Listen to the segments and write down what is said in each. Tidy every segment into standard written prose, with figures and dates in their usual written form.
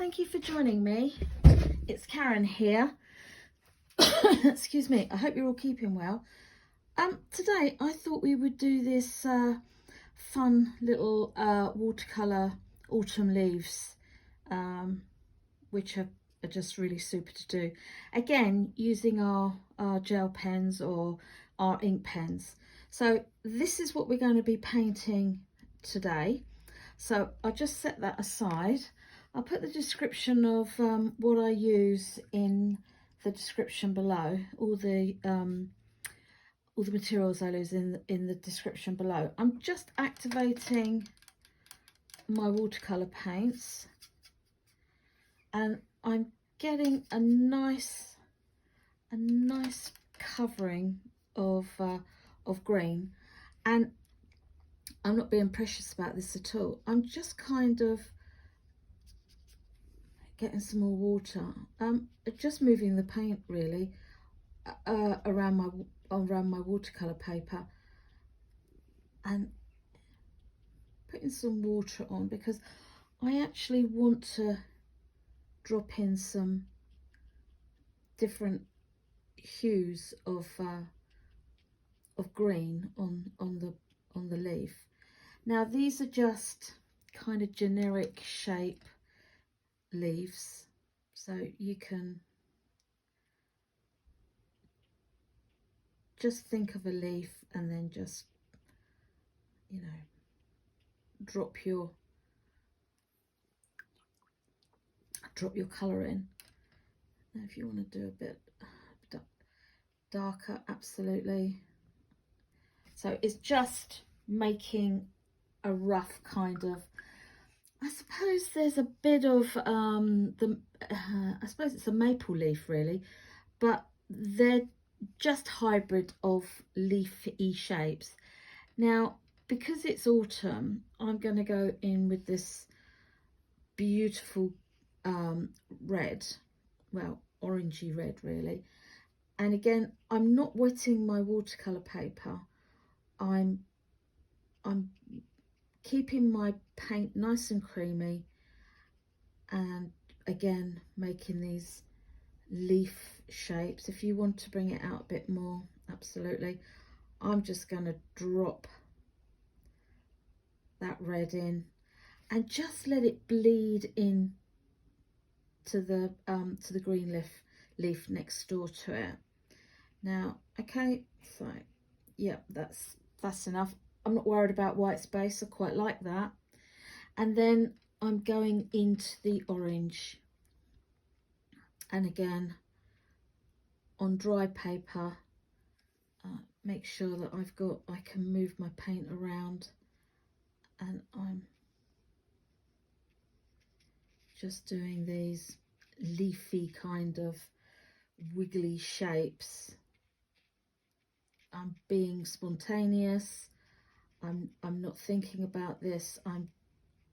thank you for joining me. It's Karen here. Excuse me, I hope you're all keeping well. Today I thought we would do this fun little watercolour autumn leaves, which are just really super to do. Again, using our gel pens or our ink pens. So this is what we're going to be painting today. So I'll just set that aside. I'll put the description of what I use in the description below. All the materials I use in the description below. I'm just activating my watercolor paints, and I'm getting a nice covering of green, and I'm not being precious about this at all. I'm just kind of getting some more water, just moving the paint really around my watercolor paper and putting some water on, because I actually want to drop in some different hues of green on the leaf. Now these are just kind of generic shape leaves, so you can just think of a leaf and then just, you know, drop your colour in. Now if you want to do a bit darker, absolutely. So it's just making a rough kind of, I suppose there's a bit of I suppose it's a maple leaf really, but they're just hybrid of leafy shapes. Now because it's autumn, I'm going to go in with this beautiful red, well, orangey red really. And again, I'm not wetting my watercolor paper. I'm keeping my paint nice and creamy, and again making these leaf shapes. If you want to bring it out a bit more, absolutely. I'm just going to drop that red in and just let it bleed in to the green leaf next door to it. Now, okay, so yeah, that's enough. I'm not worried about white space, I quite like that. And then I'm going into the orange, and again on dry paper, make sure that I can move my paint around, and I'm just doing these leafy kind of wiggly shapes. I'm being spontaneous. I'm not thinking about this. I'm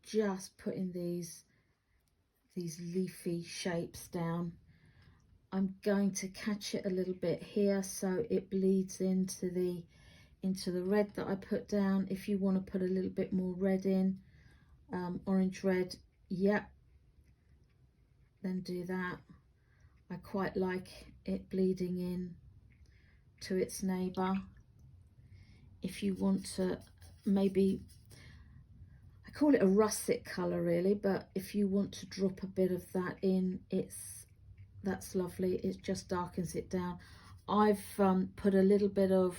just putting these leafy shapes down. I'm going to catch it a little bit here so it bleeds into the red that I put down. If you want to put a little bit more red in, orange red, yeah, then do that. I quite like it bleeding in to its neighbour. If you want to, maybe, I call it a russet colour really, but if you want to drop a bit of that in, that's lovely. It just darkens it down. I've put a little bit of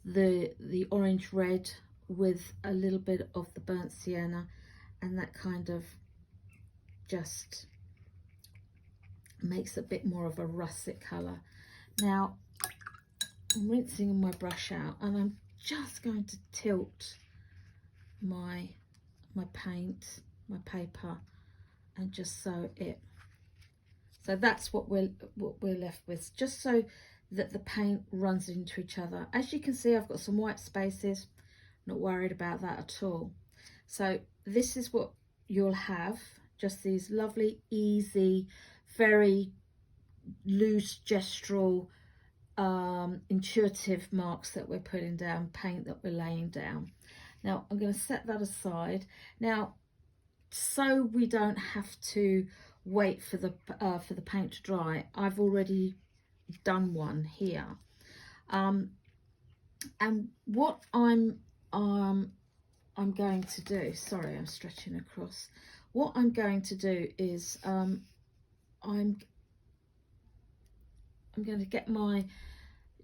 the orange red with a little bit of the burnt sienna, and that kind of just makes a bit more of a russet colour. Now I'm rinsing my brush out, and I'm just going to tilt my paint, my paper, and just sew it. So that's what we're left with, just so that the paint runs into each other. As you can see, I've got some white spaces, not worried about that at all. So this is what you'll have, just these lovely, easy, very loose gestural, intuitive marks that we're putting down, paint that we're laying down. Now I'm going to set that aside. Now so we don't have to wait for the paint to dry, I've already done one here. And what I'm going to do, sorry, I'm stretching across. What I'm going to do is I'm going to get my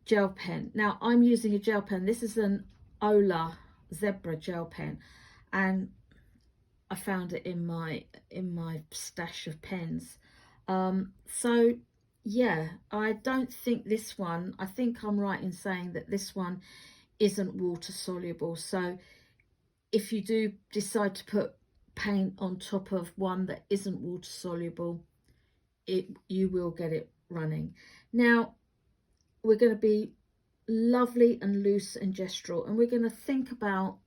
gel pen. Now I'm using a gel pen. This is an Ola Zebra gel pen, and I found it in my stash of pens. So yeah, I don't think this one, I think I'm right in saying that this one isn't water soluble. So if you do decide to put paint on top of one that isn't water soluble, you will get it running. Now we're going to be lovely and loose and gestural, and we're going to think about,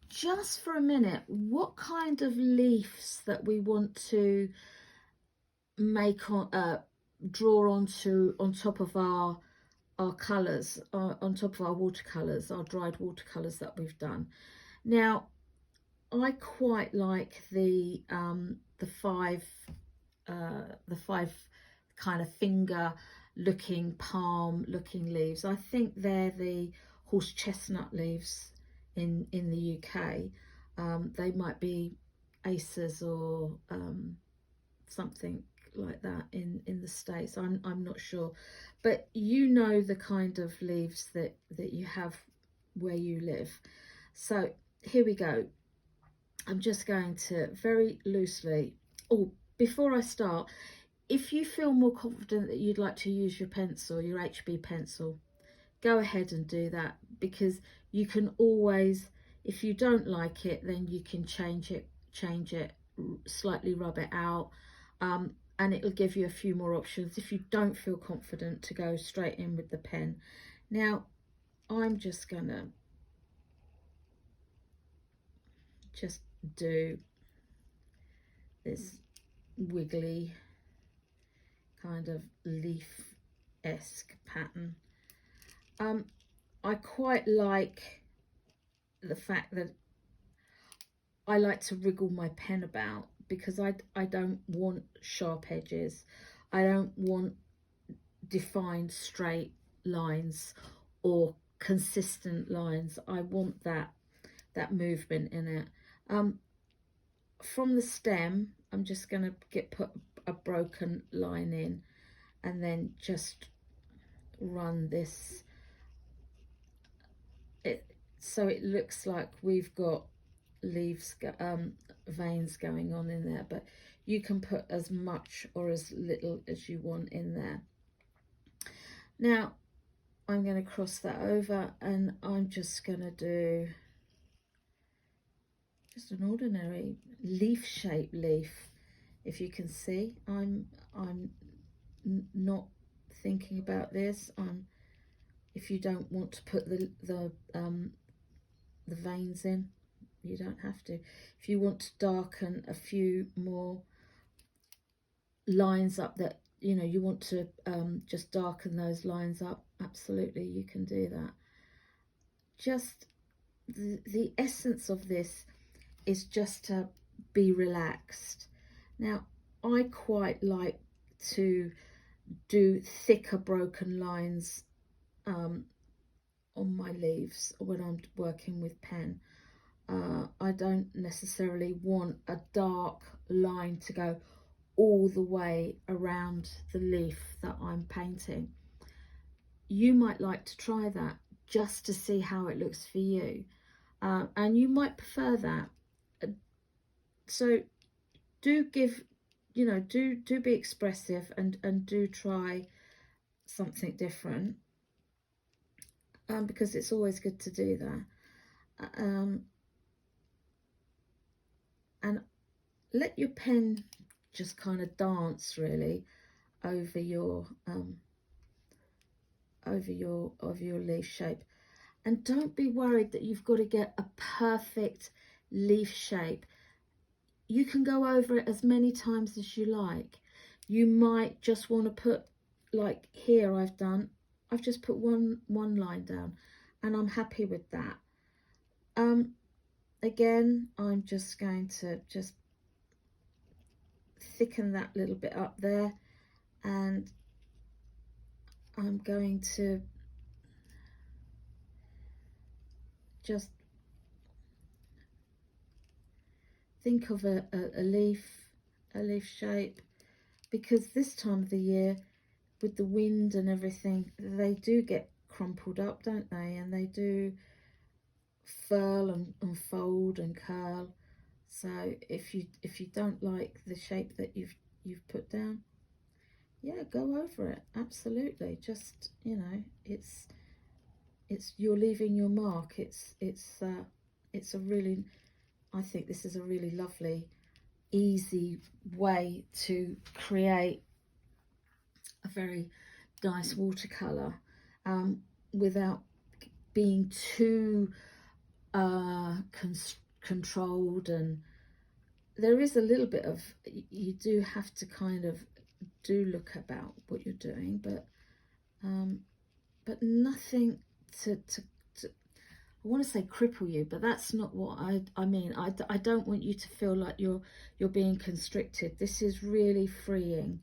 just for a minute, what kind of leaves that we want to make on draw onto on top of our colours, on top of our watercolours, our dried watercolours that we've done. Now I quite like the five kind of finger looking, palm looking leaves. I think they're the horse chestnut leaves in the UK. They might be aces or something like that in the States. I'm not sure, but you know the kind of leaves that you have where you live. So here we go. I'm just going to very loosely, oh, before I start, if you feel more confident that you'd like to use your pencil, your HB pencil, go ahead and do that, because you can always, if you don't like it, then you can change it, slightly rub it out, and it'll give you a few more options if you don't feel confident to go straight in with the pen. Now I'm just gonna do this wiggly kind of leaf-esque pattern. I quite like the fact that I like to wriggle my pen about, because I don't want sharp edges. I don't want defined straight lines or consistent lines. I want that movement in it. From the stem, I'm just going to put a broken line in, and then just run this so it looks like we've got leaves, veins going on in there, but you can put as much or as little as you want in there. Now I'm going to cross that over, and I'm just going to do just an ordinary leaf-shaped leaf. If you can see, I'm not thinking about this. If you don't want to put the veins in, you don't have to. If you want to darken a few more lines up, that you want to just darken those lines up, absolutely, you can do that. Just the essence of this is just to be relaxed. Now I quite like to do thicker broken lines on my leaves when I'm working with pen. I don't necessarily want a dark line to go all the way around the leaf that I'm painting. You might like to try that just to see how it looks for you, and you might prefer that. So do give, do be expressive, and do try something different, because it's always good to do that. And let your pen just kind of dance really over your leaf shape, and don't be worried that you've got to get a perfect leaf shape. You can go over it as many times as you like. You might just want to put, like here I've just put one line down, and I'm happy with that. Again, I'm just going to just thicken that little bit up there, and I'm going to just think of a leaf shape, because this time of the year with the wind and everything, they do get crumpled up, don't they? And they do furl and fold and curl. So if you don't like the shape that you've put down, yeah, go over it. Absolutely. Just, you know, it's you're leaving your mark. It's a really, I think this is a really lovely, easy way to create a very nice watercolor, without being too controlled. And there is a little bit of, you do have to kind of do look about what you're doing, but nothing to I want to say cripple you, but that's not what I mean. I don't want you to feel like you're being constricted. This is really freeing.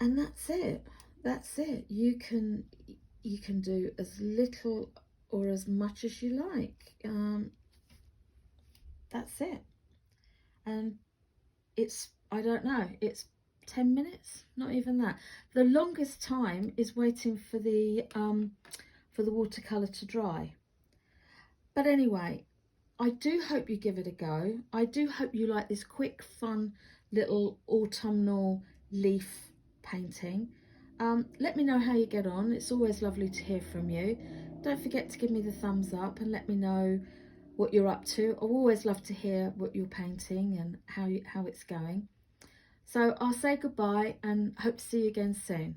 And that's it. That's it. You can do as little or as much as you like. That's it. And it's, I don't know, it's 10 minutes, not even that. The longest time is waiting for the watercolor to dry. But anyway, I do hope you give it a go. I do hope you like this quick, fun little autumnal leaf painting. Let me know how you get on. It's always lovely to hear from you. Don't forget to give me the thumbs up and let me know what you're up to. I always love to hear what you're painting and how it's going. So I'll say goodbye and hope to see you again soon.